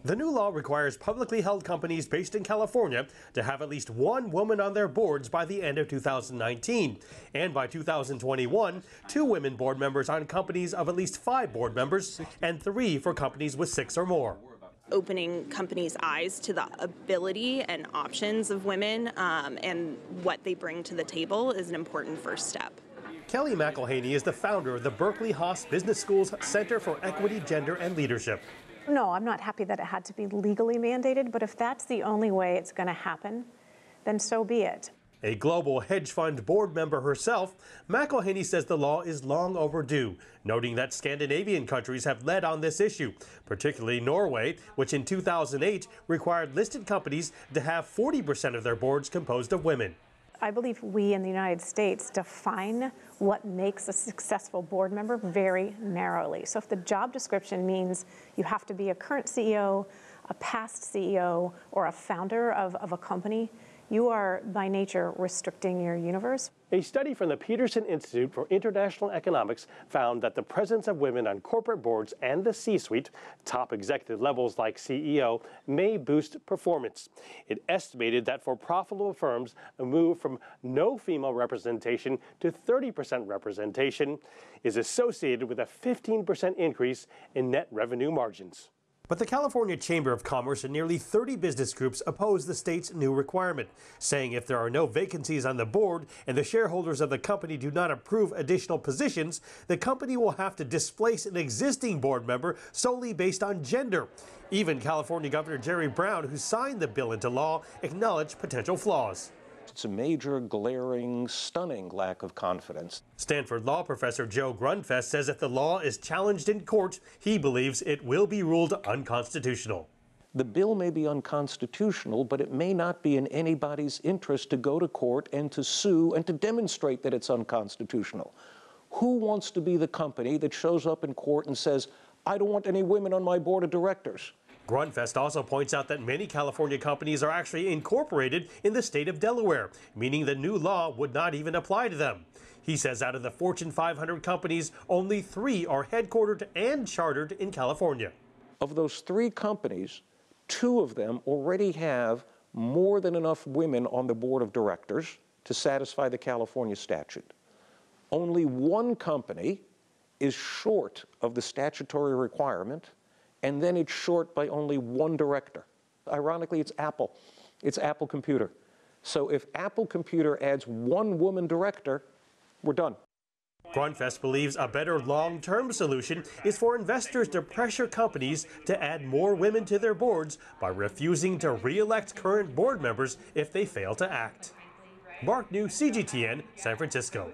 The new law requires publicly held companies based in California to have at least one woman on their boards by the end of 2019. And by 2021, 2 women board members on companies of at least 5 board members and 3 for companies with 6 or more. Opening companies' eyes to the ability and options of women and what they bring to the table is an important first step. Kelly McElhaney is the founder of the Berkeley Haas Business School's Center for Equity, Gender, and Leadership. No, I'm not happy that it had to be legally mandated, but if that's the only way it's going to happen, then so be it. A global hedge fund board member herself, McElhaney says the law is long overdue, noting that Scandinavian countries have led on this issue, particularly Norway, which in 2008 required listed companies to have 40% of their boards composed of women. I believe we in the United States define what makes a successful board member very narrowly. So if the job description means you have to be a current CEO, a past CEO, or a founder of a company, you are, by nature, restricting your universe. A study from the Peterson Institute for International Economics found that the presence of women on corporate boards and the C-suite, top executive levels like CEO, may boost performance. It estimated that for profitable firms, a move from no female representation to 30% representation is associated with a 15% increase in net revenue margins. But the California Chamber of Commerce and nearly 30 business groups oppose the state's new requirement, saying if there are no vacancies on the board and the shareholders of the company do not approve additional positions, the company will have to displace an existing board member solely based on gender. Even California Governor Jerry Brown, who signed the bill into law, acknowledged potential flaws. It's a major, glaring, stunning lack of confidence. Stanford law professor Joe Grunfest says if the law is challenged in court, he believes it will be ruled unconstitutional. The bill may be unconstitutional, but it may not be in anybody's interest to go to court and to sue and to demonstrate that it's unconstitutional. Who wants to be the company that shows up in court and says, I don't want any women on my board of directors? Grunfest also points out that many California companies are actually incorporated in the state of Delaware, meaning the new law would not even apply to them. He says out of the Fortune 500 companies, only 3 are headquartered and chartered in California. Of those 3 companies, 2 of them already have more than enough women on the board of directors to satisfy the California statute. Only 1 company is short of the statutory requirement, and then it's short by only 1 director. Ironically, it's Apple. It's Apple Computer. So if Apple Computer adds 1 woman director, we're done. Grunfest believes a better long-term solution is for investors to pressure companies to add more women to their boards by refusing to re-elect current board members if they fail to act. Mark New, CGTN, San Francisco.